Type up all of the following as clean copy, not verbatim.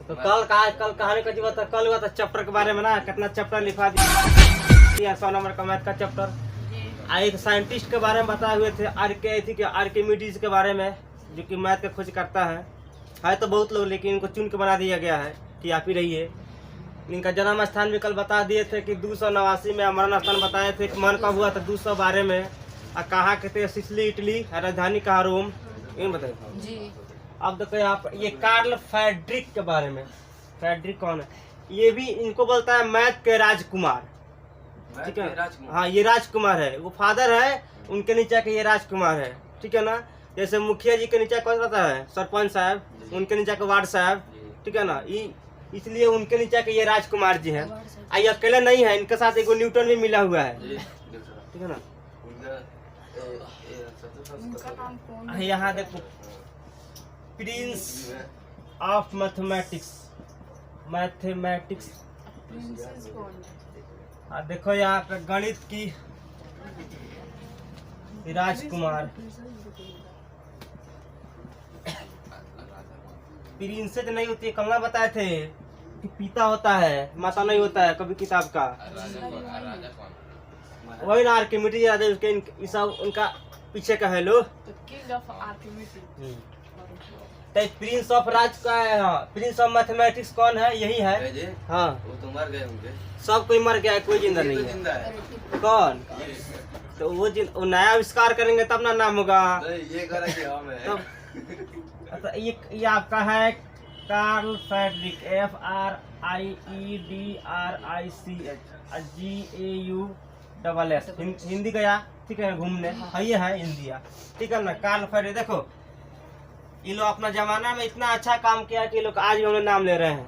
तो कल कहानी कथी बता, कल हुआ था चैप्टर के बारे में ना, कितना चैप्टर लिखा दिया 100 नंबर का मैथ का चैप्टर। एक साइंटिस्ट के बारे में बताए हुए थे, आर्किमिडीज के बारे में, जो कि मैथ का खोज करता है तो बहुत लोग, लेकिन इनको चुन के बना दिया गया है कि आप ही रहिए। इनका जन्म स्थान भी कल बता दिए थे कि 289 में, मरण स्थान बताए थे कि मन कब हुआ था 212 में, और कहाँ के थे, सिसिली इटली, राजधानी कहाँ रोम, ये बताइए जी। अब देखो यहाँ पर ये कार्ल फ्रेडरिक के बारे में। फ्रेडरिक कौन है? ये भी इनको बोलता है मैथ के राजकुमार, ठीक है। हाँ, ये राजकुमार है, वो फादर है, उनके नीचे के ये राजकुमार है, ठीक है ना। जैसे मुखिया जी के नीचे कौन रहता है? सरपंच साहब, उनके नीचे के वार्ड साहब, ठीक है ना। इसलिए उनके नीचे के ये राजकुमार जी हैं। ये अकेले नहीं है, इनके साथ एक न्यूटन भी मिला हुआ है, ठीक है ना। यहाँ देखो, प्रिंस ऑफ मैथमेटिक्स, देखो यहाँ पे गणित की राजकुमार। प्रिंसेस नहीं होती है, कमला बताए थे कि पिता होता है, माता नहीं होता है कभी किताब का। वही ना आर्किमिडीज राजा, उसके सब उनका पीछे का है लो। प्रिंस ऑफ राज का है। हाँ, प्रिंस ऑफ मैथमेटिक्स कौन है? यही है। हाँ, वो तो मर गए होंगे, सब कोई मर गया है, कोई जिंदा नहीं है। कौन? तो वो नया आविष्कार करेंगे तब ना नाम होगा। ये ये आपका है कार्ल फ्रेडरिक, FREDRICH, हिंदी गया, ठीक है, घूमने। ये है इंडिया, ठीक है ना। कार्ल फ्रेडरिक, देखो ये लोग अपना जमाना में इतना अच्छा काम किया कि लोग आज भी हम लोग नाम ले रहे हैं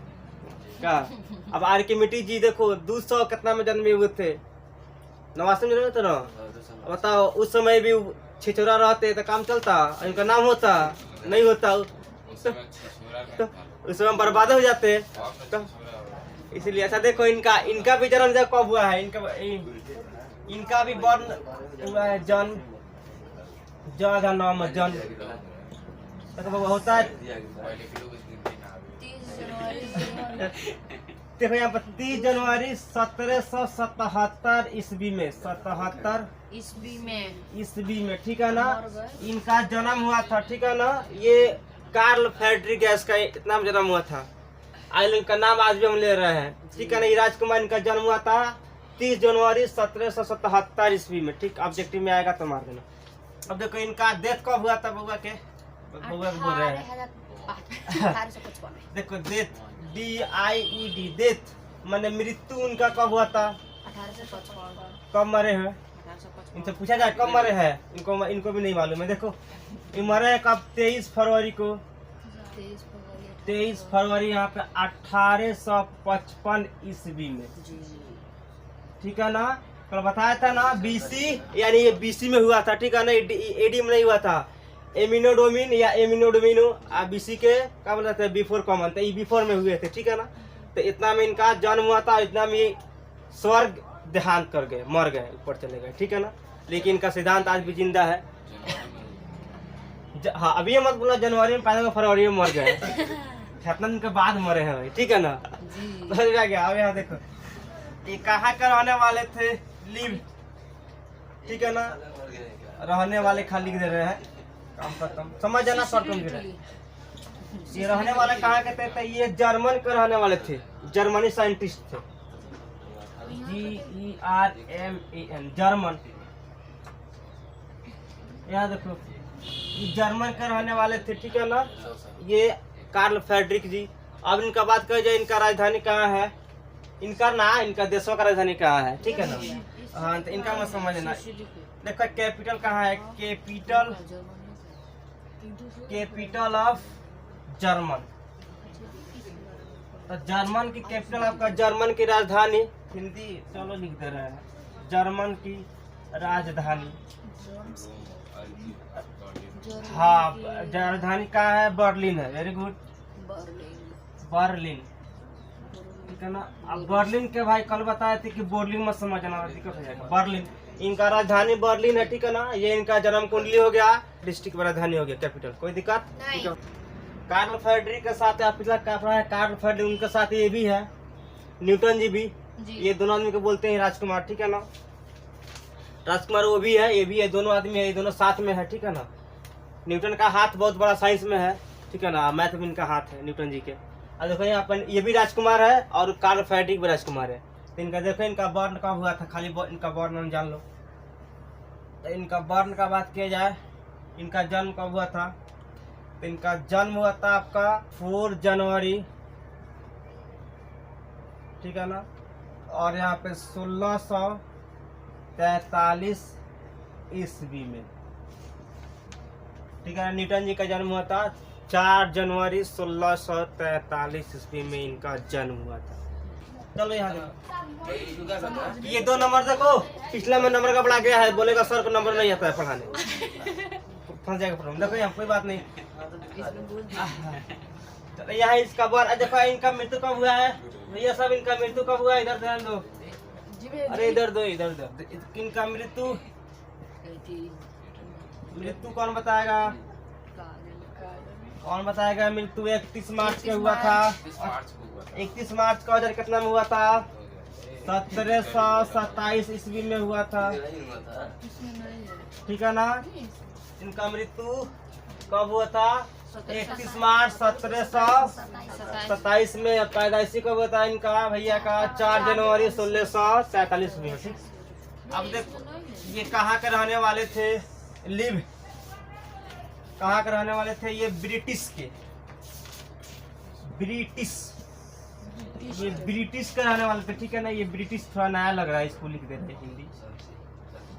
क्या। अब आर्किमिडीज जी देखो 200 कितना में जन्मे हुए थे, 89 में जन्मे थे ना। बताओ उस समय भी छिछोरा रहते तो काम चलता, इनका नाम होता नहीं होता तो उस समय बर्बाद हो जाते। तो इसलिए अच्छा देखो, इनका भी जन्म जब कब हुआ है, इनका भी बर्न हुआ है जन नाम जन होता है। देखो यहाँ पर 30 जनवरी 1777 ईस्वी में, 77 ईस्वी में, ठीक है ना, इनका जन्म हुआ था, ठीक है ना। ये कार्ल फ्रेडरिक है, इसका इतना जन्म हुआ था। आइलैंड का नाम आज भी हम ले रहे हैं, ठीक है ना। ये राजकुमार, इनका जन्म हुआ था 30 जनवरी 1777 ईस्वी में, ठीक। ऑब्जेक्टिव में आएगा तो मार देना। अब देखो इनका डेथ कब हुआ था? बउआ के बोल रहे हैं देखो डेथ, DIED, डेथ माने मृत्यु उनका कब हुआ था? 1855। कब मरे हैं? इनसे पूछा जाए कब मरे हैं, इनको भी नहीं मालूम है। देखो ये मरे हैं कब? 23 फरवरी को, 23 फरवरी यहाँ पे 1855 ईस्वी में, ठीक है ना। कल बताया था ना BC, यानी ये BC में हुआ था, ठीक है ना। AD में नहीं हुआ था। एमिनोडोमिन या एमिनोडोमिनो BC के क्या बोलते हैं, बिफोर कॉमन, तो ये बिफोर में हुए थे, ठीक है ना। तो इतना में इनका जन्म हुआ था, इतना में स्वर्ग देहांत कर गए, मर गए, ऊपर चले गए, ठीक है ना। लेकिन इनका सिद्धांत आज भी जिंदा है। हाँ, अभी मत बोला जनवरी में पैदा, फरवरी में मर गए, कितना दिन के बाद मरे हैं भाई, ठीक है ना। गया। अब यहाँ देखो ये कहाँ के रहने वाले थे? लिव, ठीक है ना। रहने वाले खाली दे रहे हैं, कम से कम समझ जाना, शॉर्ट टर्म। ये रहने वाले कहाँ के थे? ये जर्मन के रहने वाले थे, जर्मनी साइंटिस्ट थे, GERMAN, जर्मन। यहाँ देखो ये जर्मन के रहने वाले थे, ठीक है ना। ये कार्ल फ्रेडरिक जी। अब इनका बात करें जाए, इनका राजधानी कहाँ है? इनका देशों का राजधानी कहाँ है, ठीक है ना। हाँ, तो इनका मत समझना। देखो कैपिटल कहाँ है? Capital of German. तो जर्मन की कैपिटल आपका, जर्मन की राजधानी, हिंदी चलो लिख दे रहे हैं, जर्मन की राजधानी। हाँ, राजधानी कहाँ है? बर्लिन है। वेरी गुड, बर्लिन, ठीक है ना। अब बर्लिन के भाई कल बताए थे कि बर्लिन मत समझना, दिक्कत हो जाएगा। बर्लिन, इनका राजधानी बर्लिन है, ठीक है ना। ये इनका जन्म कुंडली हो गया, डिस्ट्रिक्ट में राजधानी हो गया, कैपिटल, कोई दिक्कत नहीं। कार्ल फेडरिक के साथ आप पिछला पढ़ा है, कार्ल फेडरिक उनके साथ ये भी है, न्यूटन जी भी जी। ये दोनों आदमी को बोलते हैं राजकुमार, ठीक है ना। राजकुमार वो भी है, ये भी है, दोनों आदमी है, ये दोनों साथ में है, ठीक है ना। न्यूटन का हाथ बहुत बड़ा साइंस में है, ठीक है ना, मैथ में इनका हाथ है न्यूटन जी के। और देखो यहाँ पर ये भी राजकुमार है और कार्ल फेडरिक भी राजकुमार है। तो इनका देखो इनका बर्न कब हुआ था, खाली इनका बर्न हम जान लो। तो इनका बर्न का बात किया जाए, इनका जन्म कब हुआ था, तो इनका जन्म हुआ था आपका 4 जनवरी, ठीक है ना। और यहाँ पे 1643 ईस्वी में, ठीक है ना। न्यूटन जी का जन्म हुआ था 4 जनवरी 1643 ईस्वी में इनका जन्म हुआ था। चलो यहाँ देखो, ये 2 नंबर देखो, पिछला में नंबर का बढ़ा गया है, बोलेगा सर को नंबर नहीं आता है पढ़ाने, फंस जाएगा प्रॉब्लम। देखो यहाँ कोई बात नहीं। चलो यहाँ इसका बार देखो, इनका मृत्यु कब हुआ है भैया साहब, इनका मृत्यु कब हुआ है, इधर ध्यान दो, अरे इधर दो, इधर दो। इनका मृत्यु कौन बताएगा, कौन बताएगा। मृत्यु 31 मार्च के हुआ था, 31 मार्च का हजार कितना में हुआ था, 1727 ईस्वी में हुआ था, ठीक है ना। इनका मृत्यु कब हुआ था, 31 मार्च 1727 में। पैदाइशी कब हुआ था इनका भैया का, 4 जनवरी 1647 में, ठीक। अब देखो ये कहाँ के रहने वाले थे, लिव कहाँ के रहने वाले थे, ये ब्रिटिश के, ये ब्रिटिश के रहने वाले थे, ठीक है ना। ये ब्रिटिश थोड़ा नया लग रहा है, इसको लिख देते हैं हिंदी,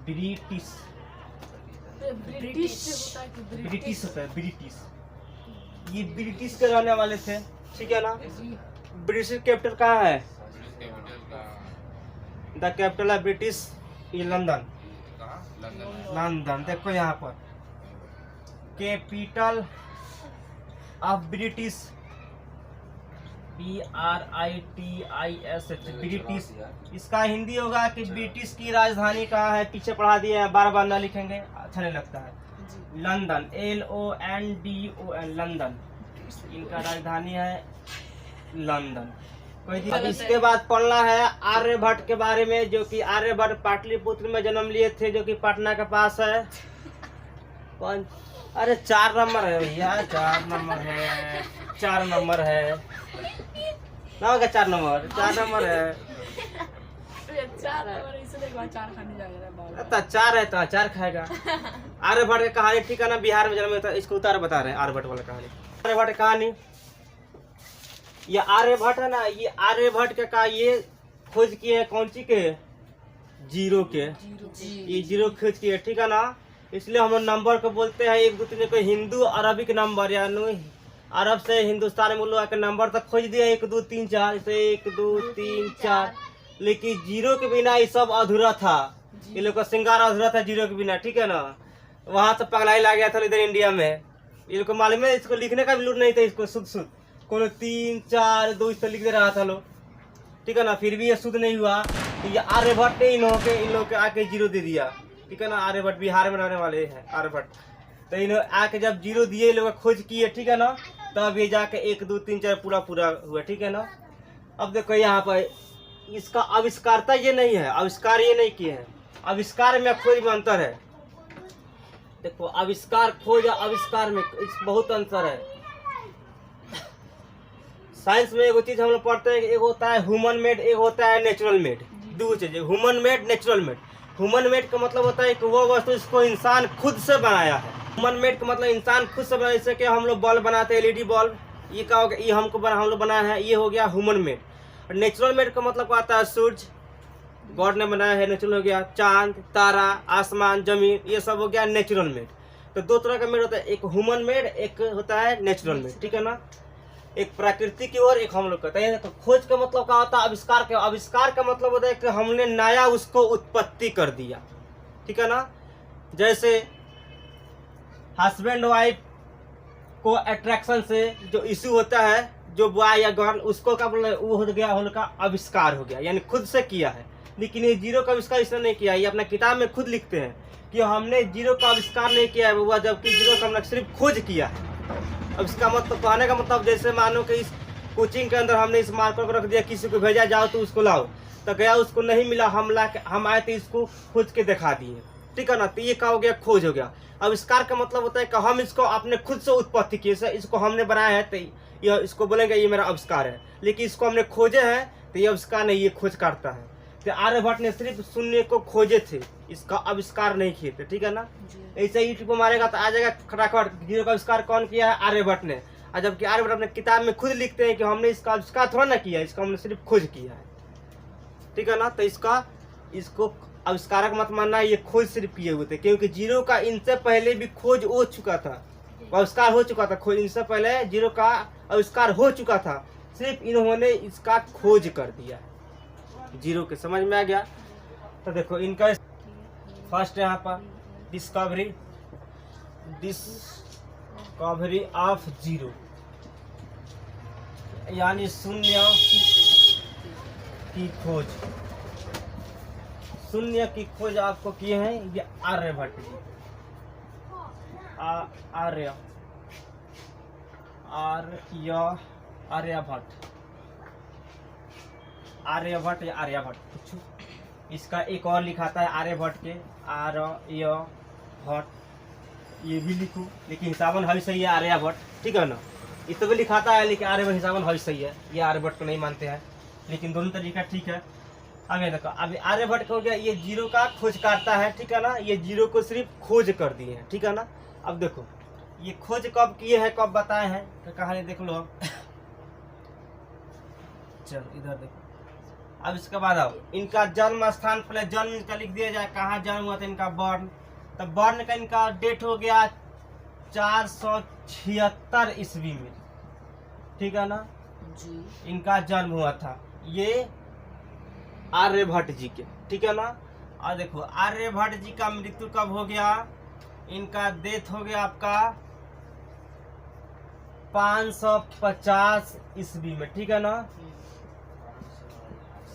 ब्रिटिश होता है ब्रिटिश। ये ब्रिटिश के रहने वाले थे, ठीक है ना। ब्रिटिश कैपिटल कहाँ है, द कैपिटल ऑफ ब्रिटिश ये लंदन, लंदन। देखो यहाँ पर capital of British, BRITIS, British. इसका हिंदी होगा कि ब्रिटिश की राजधानी कहाँ है, पीछे पढ़ा दिया है, बार बार ना लिखेंगे अच्छा नहीं लगता है। लंदन, LONDON, लंदन इनका राजधानी है, लंदन। कोई अब इसके बाद पढ़ना है आर्यभट्ट के बारे में, जो कि आर्यभट्ट पाटलिपुत्र में जन्म लिए थे, जो कि पटना के पास है। अरे 4 नंबर है भैया, 4 नंबर है, 4 नंबर है ना, होगा 4 नंबर, 4 नंबर है। अच्छा 4 है तो 4 खाएगा। आर्यभट्ट की कहानी, ठीक है ना, बिहार में जन्म हुआ था, इसको उतार बता रहे हैं आर्यभट्ट वाला कहानी। आर्यभट्ट की कहानी, ये आर्यभट्ट है ना, ये आर्यभट्ट के का ये खोज किए हैं कौन सी के, जीरो के, ये जीरो खोज किए, ठीक है ना। इसलिए हम नंबर को बोलते हैं 1 2 3 को हिंदू अरबिक नंबर, यानी अरब से हिंदुस्तान में लोग के नंबर तक खोज दिया 1 2 3 4, इसे 1 2 3 4। लेकिन जीरो के बिना ये सब अधूरा था, ये लोग का श्रृंगार अधूरा था जीरो के बिना, ठीक है ना। वहां से पगलाई ला गया था इधर इंडिया में, ये लोग को मालूम है, इसको लिखने का भी लूट नहीं था, इसको शुद्ध कोनो 3 4 2 इस लिख दे रहा था लोग, ठीक है ना। फिर भी ये शुद्ध नहीं हुआ, तो ये आर्यभट्ट ने इन लोग के आके जीरो दे दिया, ठीक है ना। आर्यभट्ट बिहार में रहने वाले हैं आर्यभट्ट, तो इन आके जब जीरो दिए लोग खोज किए, ठीक है ना, तब ये जाके 1 2 3 4 पूरा हुआ, ठीक है ना। अब देखो यहाँ पर इसका आविष्कारता ये नहीं है, आविष्कार ये नहीं किए हैं, आविष्कार में खोज में अंतर है। देखो आविष्कार खोज आविष्कार में बहुत अंतर है। साइंस में एगो चीज हम लोग पढ़ते हैं, एक होता है ह्यूमन मेड, एक होता है नेचुरल मेड, दो चीजें, human made natural made. Human made का मतलब होता है कि वो वस्तु इसको इंसान खुद से बनाया है। ह्यूमन मेड का मतलब इंसान खुद से बनाया, जैसे कि हम लोग बल्ब बनाते हैं, LED बल्ब, ये क्या हो गया, ये हम लोग बनाया है, ये हो गया ह्यूमन मेड। और नेचुरल मेड का मतलब आता है सूरज, गॉड ने बनाया है, नेचुरल हो गया। चांद, तारा, आसमान, जमीन, ये सब हो गया नेचुरल मेड। तो 2 तरह का मेड होता है, एक ह्यूमन मेड, एक होता है नेचुरल मेड, ठीक है ना। एक प्रकृति की ओर, एक हम लोग कहते हैं। तो खोज का मतलब क्या होता है, आविष्कार का। आविष्कार का मतलब होता है कि हमने नया उसको उत्पत्ति कर दिया, ठीक है ना। जैसे हस्बैंड वाइफ को अट्रैक्शन से जो इश्यू होता है, जो बॉय या गर्ल, उसको क्या बोल, वो हो गया, उनका आविष्कार हो गया, यानी खुद से किया है। लेकिन ये जीरो का आविष्कार इसने नहीं किया, ये अपना किताब में खुद लिखते हैं कि हमने जीरो का आविष्कार नहीं किया है, जबकि जीरो का हमने सिर्फ खोज किया है। अब इसका मतलब कहने का मतलब जैसे मानो कि इस कोचिंग के अंदर हमने इस मार्कर को रख दिया, किसी को भेजा जाओ तो उसको लाओ, तो गया उसको नहीं मिला, हम आए तो इसको खोज के दिखा दिए, ठीक है ना। तो ये क्या हो गया, खोज हो गया। आविष्कार का मतलब होता है कि हम इसको अपने खुद से उत्पत्ति किए, इसको हमने बनाया है तो यह इसको बोलेंगे ये मेरा आविष्कार है। लेकिन इसको हमने खोजे हैं तो ये आविष्कार नहीं, ये खोज करता है। तो आर्यभट्ट ने सिर्फ शून्य को खोजे थे, इसका आविष्कार नहीं किए थे, ठीक है ना। ऐसे यूट्यूब पर मारेगा तो आ जाएगा खटाखट जीरो का आविष्कार कौन किया है, आर्यभट्ट ने। और जबकि आर्यभट्ट अपने किताब में खुद लिखते हैं कि हमने इसका आविष्कार थोड़ा ना किया, इसका हमने सिर्फ खोज किया है, ठीक है ना। तो इसको आविष्कारक मत मानना, ये खोज सिर्फ किए हुए थे, क्योंकि जीरो का इनसे पहले भी खोज हो चुका था, आविष्कार हो चुका था। खोज इनसे पहले जीरो का आविष्कार हो चुका था, सिर्फ इन्होंने इसका खोज कर दिया जीरो के। समझ में आ गया। तो देखो इनका फर्स्ट यहाँ पर डिस्कवरी ऑफ जीरो, यानी शून्य की खोज। शून्य की खोज आपको किए हैं ये आर्यभट्ट जी। आर्यभट्ट या आर्यभट्ट कुछ इसका एक और लिखाता है आर्यभट्ट के आर्यभट्ट, ये भी लिखो, लेकिन हिसाबन हई सही है आर्यभट्ट, ठीक है ना। इस तो भी लिखाता है लेकिन आर्यभट्ट हिसाबन हई सही है, ये आर्यभट्ट को नहीं मानते हैं, लेकिन दोनों तरीका ठीक है। आगे देखो, अभी आर्यभट्ट हो गया, ये जीरो का खोज करता है, ठीक है ना। ये जीरो को सिर्फ खोज कर दिए हैं, ठीक है ना। अब देखो ये खोज कब किए हैं, कब बताए हैं, तो कहानी देख लो अब। चलो इधर देखो। अब इसके बाद आओ, इनका जन्म स्थान, पहले जन्म इनका लिख दिया जाए, कहाँ जन्म हुआ था इनका, बर्न। तो बर्न का इनका डेट हो गया 476 ईस्वी में, ठीक है ना जी। इनका जन्म हुआ था ये आर्यभट्ट जी के, ठीक है ना। और देखो आर्यभट्ट जी का मृत्यु कब हो गया, इनका डेथ हो गया आपका 550 ईस्वी में, ठीक है ना।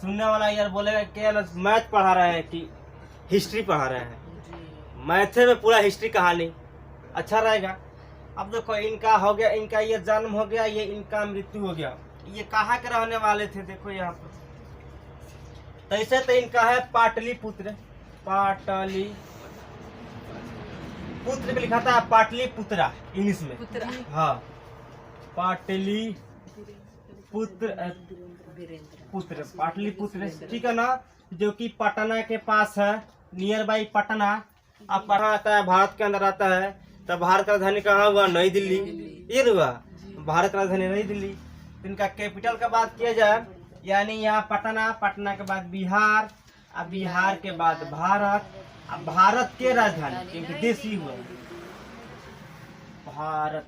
सुनने वाला यार बोलेगा क्या मैथ पढ़ा रहे हैं कि हिस्ट्री पढ़ा रहे हैं, मैथे में पूरा हिस्ट्री कहानी अच्छा रहेगा। अब देखो इनका हो गया, इनका ये जन्म हो गया, ये इनका मृत्यु हो गया। ये कहाँ के रहने वाले थे, देखो यहाँ पर। तो ऐसे तो इनका है पाटलिपुत्र पे लिखा था पाटलिपुत्रा इंग्लिश में, हाँ पाटलिपुत्र, ठीक है ना, जो कि पटना के पास है, नियर बाई पटना। अब पटना आता है भारत के अंदर आता है, तब भारत का राजधानी कहाँ हुआ, नई दिल्ली, ये हुआ भारत का राजधानी नई दिल्ली। इनका कैपिटल का बात किया जाए, यानी यहाँ पटना, पटना के बाद बिहार, अब बिहार के बाद भारत, अब भारत के राजधानी क्योंकि देश ही हुआ भारत।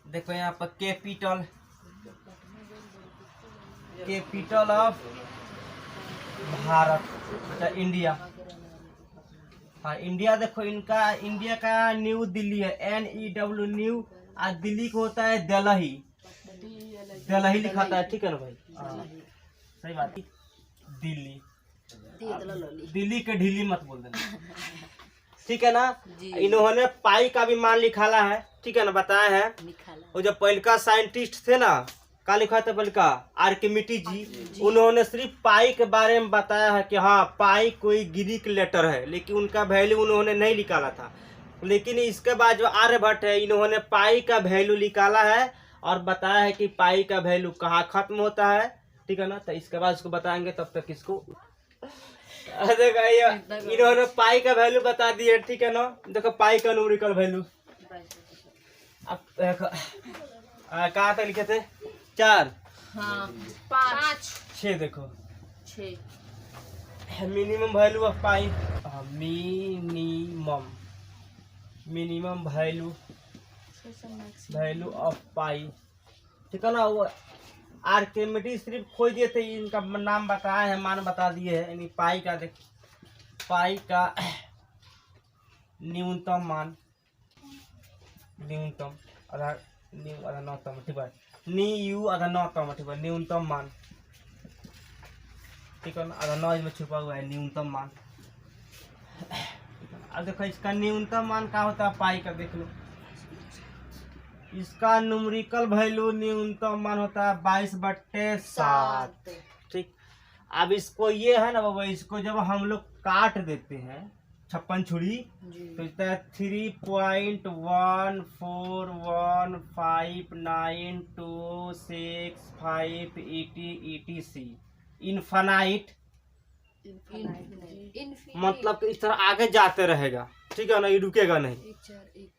देखो यहाँ पर कैपिटल ऑफ भारत, अच्छा इंडिया, हाँ इंडिया। देखो इनका इंडिया का न्यू दिल्ली है, NEW न्यू, और दिल्ली को होता है दिल्ली लिखाता है, ठीक है ना भाई, सही बात। दिल्ली के ढीली मत बोल देना, ठीक है ना। इन्होंने पाई का भी मान लिखाला है, ठीक है ना, बताया है। वो जो पहलका साइंटिस्ट थे ना, क्या लिखा था पहलका, आर्किमिडीज जी, उन्होंने सिर्फ पाई के बारे में बताया है कि हाँ पाई कोई ग्रीक लेटर है, लेकिन उनका वैल्यू उन्होंने नहीं निकाला था। लेकिन इसके बाद जो आर्यभट्ट है, इन्होंने पाई का वैल्यू निकाला है और बताया है कि पाई का वैल्यू कहाँ खत्म होता है, ठीक है ना। तो इसके बाद इसको बताएंगे, तब तक इसको देखो इन्होंने पाई का वैल्यू बता दिया, ठीक है ना। देखो पाई का न्यूमेरिकल वैल्यू अब देखो कहाँ तक लिखे थे, 4 हाँ 5 6, देखो 6 minimum value of pi, minimum value of pi, ठीक है ना। वो आर्किमिडीज सिर्फ खोज दिए थे, इनका नाम बताया है, मान बता दिए है। यानी पाई का देख, पाई का न्यूनतम मान, न्यूनतम आधा नौतम, ठीक है, न्यू आधा नौतम, ठीक है, न्यूनतम मान, ठीक है ना, आधा 9 में छुपा हुआ है न्यूनतम मान। अब देखो इसका न्यूनतम मान क्या होता है पाई का, देख लो इसका न्यूमेरिकल वैल्यू न्यूनतम मान होता है 22/7। ठीक, अब इसको ये है ना बाबा, इसको जब हम लोग काट देते हैं 56 छुरी तो इसका 3.141592658 इनफाइनाइट, मतलब कि इस तरह आगे जाते रहेगा। ठीक है ना, ये रुकेगा नहीं।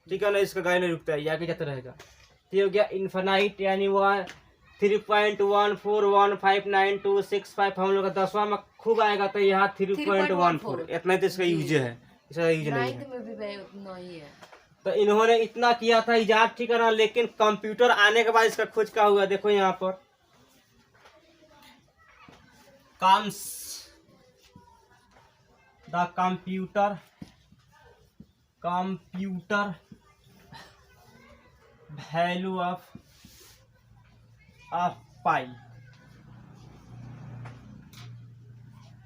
ठीक है ना, इसका गाय नहीं रुकता है, ये आगे जाते रहेगा। तो ये हो गया इनफाइनाइट, यानी 3.141592658। हम लोग का 10वां में खूब आएगा तो यहाँ 3.14, इतना तो इसका यूज है, इसका यूज नहीं है। तो इन्होंने इतना किया था इजाद, ठीक है ना, लेकिन कंप्यूटर आने के बाद इसका खोज क्या हुआ, देखो यहाँ पर comes the computer value of pi.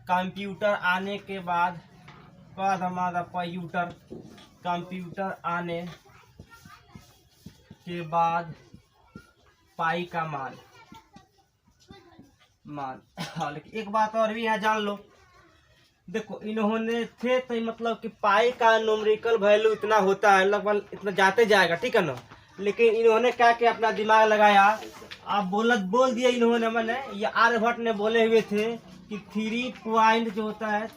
Computer आने के बाद हमारा कंप्यूटर आने के बाद पाई का मान लेकिन एक बात और भी यहाँ जान लो, देखो इन्होंने थे तो मतलब कि पाई का न्यूमेरिकल वैल्यू इतना होता है, लगभग इतना जाते जाएगा। ठीक है ना, लेकिन इन्होंने क्या किया, अपना दिमाग लगाया, आप बोल दिया इन्होंने, मैंने ये आर्यभट्ट ने बोले हुए थे कि 3 पॉइंट जो होता है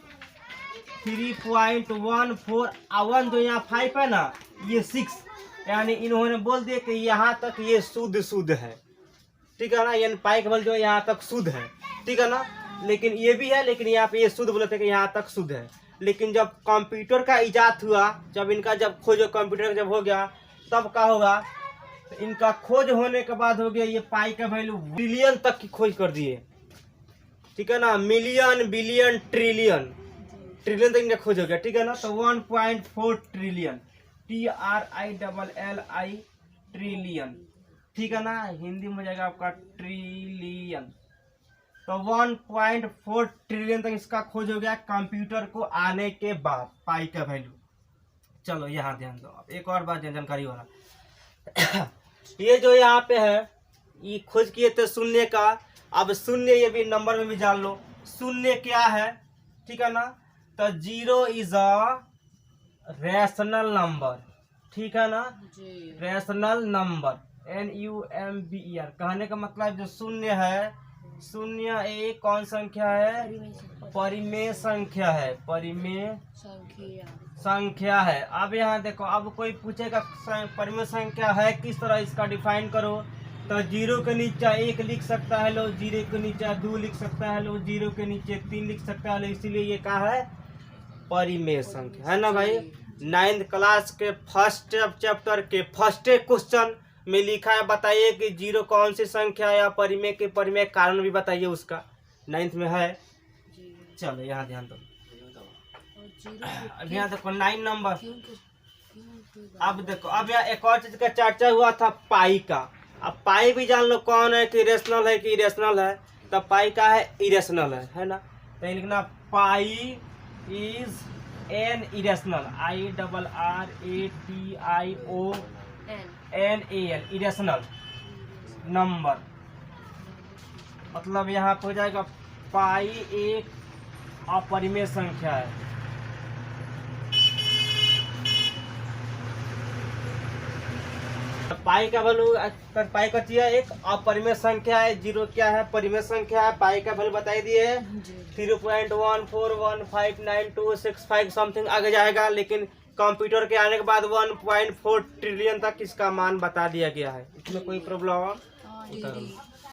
3.14 जो यहाँ 5 है ना, ये 6, यानी इन्होंने बोल दिया कि यहाँ तक ये शुद्ध है। ठीक है ना, यानी पाई का वैल्यू जो यहाँ तक शुद्ध है। ठीक है ना, लेकिन ये भी है, लेकिन यहाँ पे ये शुद्ध बोले थे कि यहाँ तक शुद्ध है। लेकिन जब कंप्यूटर का इजाद हुआ, जब इनका खोज कंप्यूटर जब हो गया, तब क्या होगा, तो इनका खोज होने के बाद हो गया ये पाई का वैल्यू बिलियन तक की खोज कर दिए। ठीक है ना, मिलियन, बिलियन, ट्रिलियन तक इनका खोज हो गया। ठीक है ना, तो 1.4 ट्रिलियन, TRILLI ट्रिलियन। ठीक है ना, हिंदी में जाएगा आपका ट्रिलियन। तो 1.4 ट्रिलियन तक इसका खोज हो गया कंप्यूटर को आने के बाद, पाई का वैल्यू। चलो यहाँ ध्यान दो, अब एक और बात जानकारी वाला ये जो यहाँ पे है, ये खोज किए थे शून्य का। अब शून्य ये भी नंबर में भी जान लो, शून्य क्या है। ठीक है ना, तो 0 इज अ रैशनल नंबर। ठीक है ना, रैशनल नंबर, NUMBER। कहने का मतलब जो शून्य है, शून्य एक कौन संख्या है, परिमेय संख्या है, परिमेय संख्या है। अब यहाँ देखो, अब कोई पूछेगा परिमेय संख्या है किस तरह, इसका डिफाइन करो, तो 0 के नीचे 1 लिख सकता है लो, 0 के नीचे 2 लिख सकता है लो, 0 के नीचे 3 लिख सकता है लो, इसीलिए ये क्या है, परिमेय संख्या है ना भाई। 9th क्लास के फर्स्ट चैप्टर के फर्स्ट क्वेश्चन में लिखा है, बताइए कि 0 कौन सी संख्या है, या परिमेय के परिमेय कारण भी बताइए उसका, 9th में है। चलो यहाँ ध्यान दो, अब यहाँ देखो 9 नंबर। अब देखो, अब यहाँ एक और चीज का चर्चा हुआ था, पाई का। अब पाई भी जान लो कौन है, कि रेशनल है कि इरेशनल है। तो पाई का है, इरेशनल है ना। तो लिखना pi is an irrational, IRRATIONAL, irrational number. मतलब यहाँ पे हो जाएगा पाई एक अपरिमेय संख्या है। पाई का वैल्यू, पाई का चाहिए एक अपरिमेय संख्या है, 0 क्या है, परिमेय संख्या है। पाई का वैल्यू बताई दिए 3.1415926 समथिंग आगे जाएगा, लेकिन कंप्यूटर के आने के बाद 1.4 ट्रिलियन तक इसका मान बता दिया गया है। इसमें कोई प्रॉब्लम